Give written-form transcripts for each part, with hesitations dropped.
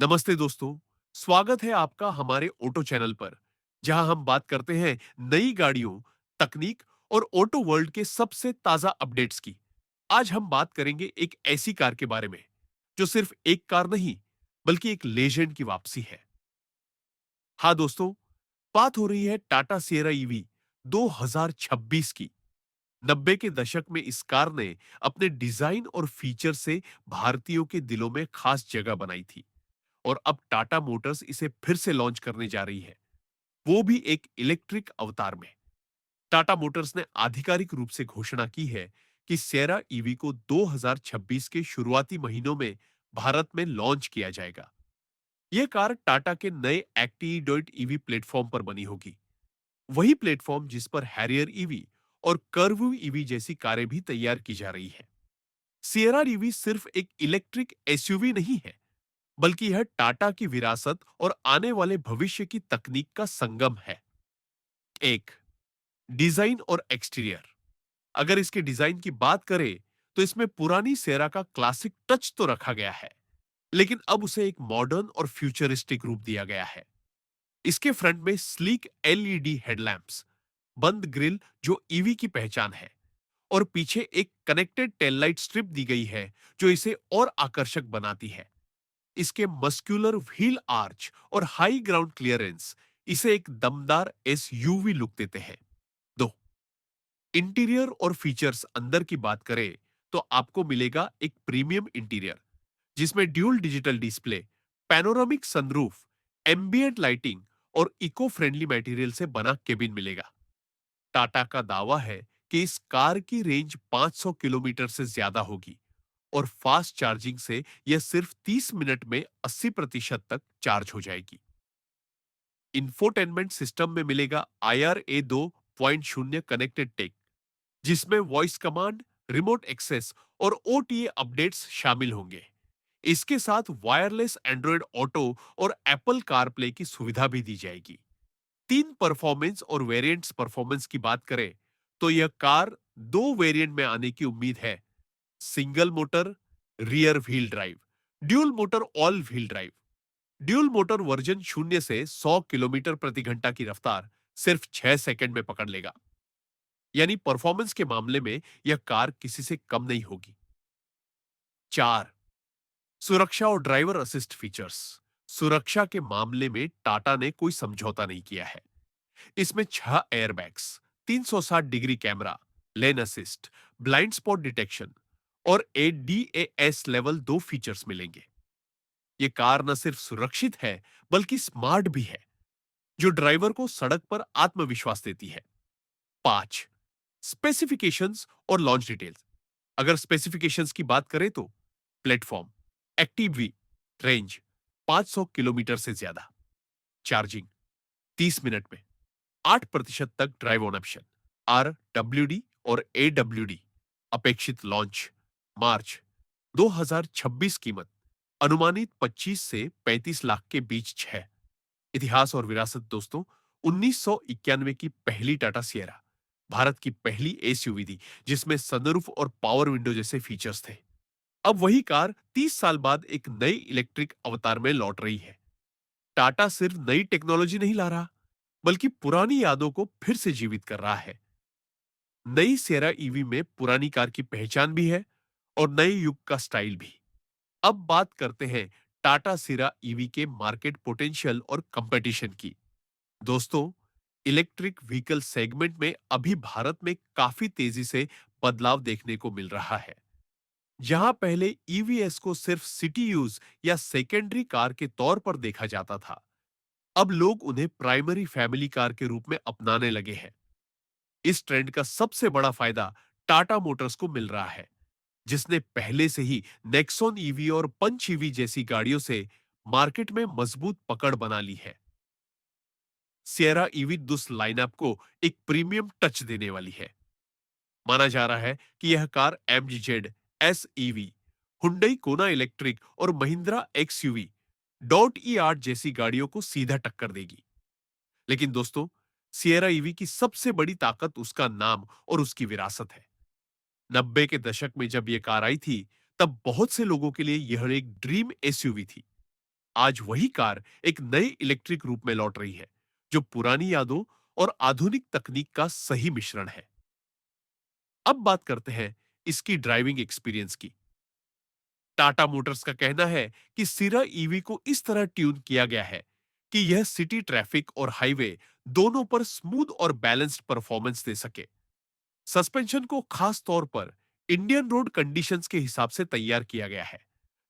नमस्ते दोस्तों, स्वागत है आपका हमारे ऑटो चैनल पर, जहां हम बात करते हैं नई गाड़ियों, तकनीक और ऑटो वर्ल्ड के सबसे ताजा अपडेट्स की। आज हम बात करेंगे एक ऐसी कार के बारे में, जो सिर्फ एक कार नहीं, बल्कि एक लेजेंड की वापसी है। हाँ दोस्तों, बात हो रही है टाटा सिएरा ईवी 2026 की। 90 के दशक में इस कार ने अपने डिजाइन और फीचर से भारतीयों के दिलों में खास जगह बनाई थी। और अब टाटा मोटर्स इसे फिर से लॉन्च करने जा रही है, वो भी एक इलेक्ट्रिक अवतार में। टाटा मोटर्स ने आधिकारिक रूप से घोषणा की है कि सेरा ईवी को 2026 के शुरुआती महीनों में भारत में लॉन्च किया जाएगा। यह कार टाटा के नए एक्टी ईवी प्लेटफॉर्म पर बनी होगी, वही प्लेटफॉर्म जिस पर हैरियर ईवी और कर्व ईवी जैसी कारें भी तैयार की जा रही है। सिएरा ईवी सिर्फ एक इलेक्ट्रिक एसयूवी नहीं है, बल्कि यह टाटा की विरासत और आने वाले भविष्य की तकनीक का संगम है। एक, डिजाइन और एक्सटीरियर। अगर इसके डिजाइन की बात करें, तो इसमें पुरानी सेरा का क्लासिक टच तो रखा गया है, लेकिन अब उसे एक मॉडर्न और फ्यूचरिस्टिक रूप दिया गया है। इसके फ्रंट में स्लीक एलईडी हेडलैम्प्स, बंद ग्रिल जो ईवी की पहचान है, और पीछे एक कनेक्टेड टेल लाइट स्ट्रिप दी गई है, जो इसे और आकर्षक बनाती है। इसके मस्कुलर व्हील आर्च और हाई ग्राउंड क्लियरेंस इसे एक दमदार एसयूवी लुक देते हैं। दो, इंटीरियर और फीचर्स अंदर की बात करें, तो आपको मिलेगा एक प्रीमियम इंटीरियर, जिसमें dual digital display, panoramic sunroof, ambient lighting और इको फ्रेंडली मटेरियल से बना केबिन मिलेगा। टाटा का दावा है कि इस कार की रेंज 500 किलोमीटर से ज्यादा होगी, और फास्ट चार्जिंग से यह सिर्फ 30 मिनट में 80% तक चार्ज हो जाएगी। इंफोटेनमेंट सिस्टम में मिलेगा IRA 2.0 कनेक्टेड टेक, जिसमें वॉइस कमांड, रिमोट एक्सेस और OTA अपडेट्स शामिल होंगे। इसके साथ वायरलेस एंड्रॉयड ऑटो और एप्पल कारप्ले की सुविधा भी दी जाएगी। तीन परफॉर्मेंस और वेरिएंट्स परफॉर्मेंस की बात करें, तो यह कार दो वेरिएंट में आने की उम्मीद है: single motor rear wheel drive, dual motor all wheel drive. Dual motor version 0 से 100 किलोमीटर प्रति घंटा की रफ्तार सिर्फ 6 सेकंड में पकड़ लेगा, यानी परफॉर्मेंस के मामले में यह कार किसी से कम नहीं होगी। चार, सुरक्षा और ड्राइवर असिस्ट फीचर्स। सुरक्षा के मामले में टाटा ने कोई समझौता नहीं किया है। इसमें 6 एयरबैग्स, 360 डिग्री कैमरा, लेन असिस्ट, ब्लाइंड स्पॉट डिटेक्शन और ADAS लेवल 2 फीचर्स मिलेंगे। ये कार न सिर्फ सुरक्षित है, बल्कि स्मार्ट भी है, जो ड्राइवर को सड़क पर आत्मविश्वास देती है। 5, स्पेसिफिकेशंस और लॉन्च डिटेल्स। अगर स्पेसिफिकेशंस की बात करें, तो platform, active V, range 500 kilometre से ज्यादा, चार्जिंग 30 मिनट में, 8% तक ड्राइव ऑन ऑप्शन, RWD और AWD। अपेक्षित लॉन्च मार्च 2026। कीमत अनुमानित 25 से 35 लाख के बीच है। इतिहास और विरासत दोस्तों, 1991 की पहली टाटा सिएरा भारत की पहली एसयूवी थी, जिसमें सनरूफ और पावर विंडो जैसे फीचर्स थे। अब वही कार 30 साल बाद एक नई इलेक्ट्रिक अवतार में लौट रही है। टाटा सिर्फ नई टेक्नोलॉजी नहीं ला रहा, बल्कि पुरानी यादों को फिर से जीवित कर रहा है। नई सेरा ईवी में पुरानी कार की पहचान भी है, और नए युग का स्टाइल भी। अब बात करते हैं टाटा सिरा ईवी के मार्केट पोटेंशियल और कंपटीशन की। दोस्तों, इलेक्ट्रिक व्हीकल सेगमेंट में अभी भारत में काफी तेजी से बदलाव देखने को मिल रहा है। जहां पहले ईवीएस को सिर्फ सिटी यूज या सेकेंडरी कार के तौर पर देखा जाता था, अब लोग उन्हें प्राइमरी फैमिली कार के रूप में अपनाने लगे हैं। इस ट्रेंड का सबसे बड़ा फायदा टाटा मोटर्स को मिल रहा है, जिसने पहले से ही नेक्सॉन ईवी और पंच ईवी जैसी गाड़ियों से मार्केट में मजबूत पकड़ बना ली है। सिएरा ईवी दुस लाइनअप को एक प्रीमियम टच देने वाली है। माना जा रहा है कि यह car MG S EV, Hyundai कोना इलेक्ट्रिक और महिंद्रा XUV डॉट E8 जैसी गाड़ियों को सीधा टक्कर देगी। लेकिन दोस्तों, सिएरा ईवी की सबसे बड़ी ताकत उसका नाम और उसकी विरासत है। 90 के दशक में जब यह कार आई थी, तब बहुत से लोगों के लिए यह एक ड्रीम एसयूवी थी। आज वही कार एक नए इलेक्ट्रिक रूप में लौट रही है, जो पुरानी यादों और आधुनिक तकनीक का सही मिश्रण है। अब बात करते हैं इसकी ड्राइविंग एक्सपीरियंस की। टाटा मोटर्स का कहना है कि सिरा ईवी को इस तरह ट्यून किया गया है कि यह सिटी ट्रैफिक और हाईवे दोनों पर स्मूथ और बैलेंस्ड परफॉर्मेंस दे सके। सस्पेंशन को खास तौर पर इंडियन रोड कंडीशंस के हिसाब से तैयार किया गया है,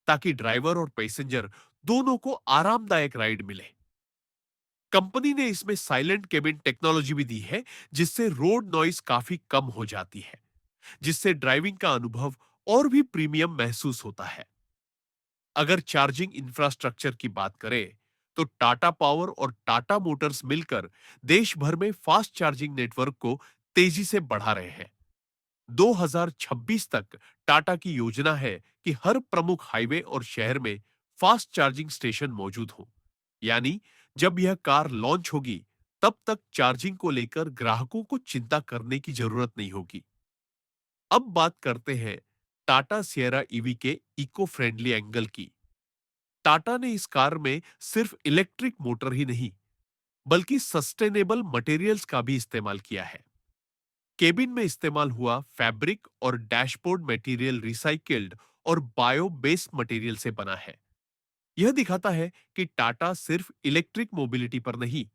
ताकि ड्राइवर और पैसेंजर दोनों को आरामदायक राइड मिले। कंपनी ने इसमें साइलेंट केबिन टेक्नोलॉजी भी दी है, जिससे रोड नॉइस काफी कम हो जाती है, जिससे ड्राइविंग का अनुभव और भी प्रीमियम महसूस होता है। अगर चार्जिंग इंफ्रास्ट्रक्चर की बात करें, तो टाटा पावर और टाटा मोटर्स मिलकर देश भर में फास्ट चार्जिंग नेटवर्क को तेजी से बढ़ा रहे हैं। 2026 तक टाटा की योजना है कि हर प्रमुख हाईवे और शहर में फास्ट चार्जिंग स्टेशन मौजूद हो। यानी जब यह कार लॉन्च होगी, तब तक चार्जिंग को लेकर ग्राहकों को चिंता करने की जरूरत नहीं होगी। अब बात करते हैं टाटा सिएरा ईवी के इको फ्रेंडली एंगल की। टाटा ने इस कार में सिर्फ इलेक्ट्रिक मोटर ही नहीं, बल्कि सस्टेनेबल मटेरियल्स का भी इस्तेमाल किया है। केबिन में इस्तेमाल हुआ फैब्रिक और डैशबोर्ड मटेरियल रिसाइकिल्ड और बायो बेस्ड मटेरियल से बना है। यह दिखाता है कि टाटा सिर्फ इलेक्ट्रिक मोबिलिटी पर नहीं,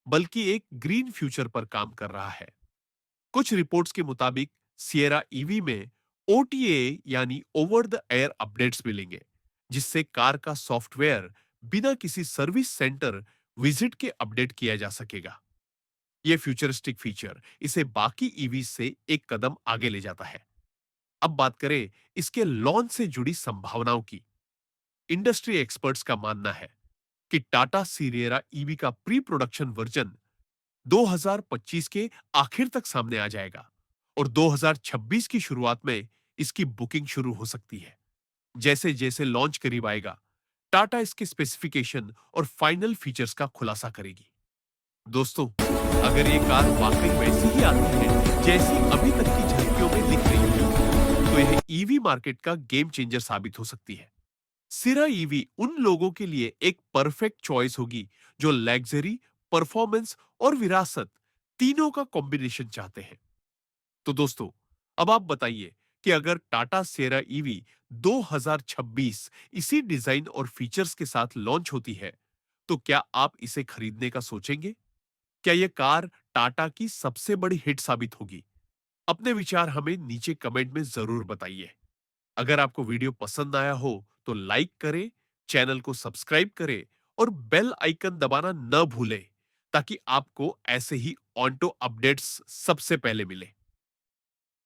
बल्कि एक ग्रीन फ्यूचर पर काम कर रहा है। कुछ रिपोर्ट्स के मुताबिक सिएरा ईवी में ओटीए यानी ओवर द एयर अपडेट्स मिलेंगे, जिससे कार का सॉफ्टवेयर बिना किसी सर्विस सेंटर विजिट के अपडेट किया जा सकेगा। यह फ्यूचरिस्टिक फीचर इसे बाकी ईवी से एक कदम आगे ले जाता है। अब बात करें इसके लॉन्च से जुड़ी संभावनाओं की। इंडस्ट्री एक्सपर्ट्स का मानना है कि टाटा सिरियरा ईवी का प्री प्रोडक्शन वर्जन 2025 के आखिर तक सामने आ जाएगा और 2026 की शुरुआत में इसकी बुकिंग शुरू हो सकती है। जैसे जैसे लॉन्च करीब आएगा, टाटा इसके स्पेसिफिकेशन और फाइनल फीचर्स का खुलासा करेगी। दोस्तों, अगर ये कार वाकई वैसी ही आती है जैसी अभी तक की झलकियों में दिख रही है, तो यह ईवी मार्केट का गेम चेंजर साबित हो सकती है। सिरा ईवी उन लोगों के लिए एक परफेक्ट चॉइस होगी जो लग्जरी, परफॉर्मेंस और विरासत तीनों का कॉम्बिनेशन चाहते हैं। तो दोस्तों, अब आप बताइए कि अगर टाटा सिएरा ईवी 2026 इसी डिजाइन और फीचर्स के साथ लॉन्च होती है, तो क्या आप इसे खरीदने का सोचेंगे? क्या यह कार टाटा की सबसे बड़ी हिट साबित होगी? अपने विचार हमें नीचे कमेंट में जरूर बताइए। अगर आपको वीडियो पसंद आया हो तो लाइक करें, चैनल को सब्सक्राइब करें और बेल आइकन दबाना न भूलें, ताकि आपको ऐसे ही ऑन्टो अपडेट्स सबसे पहले मिले।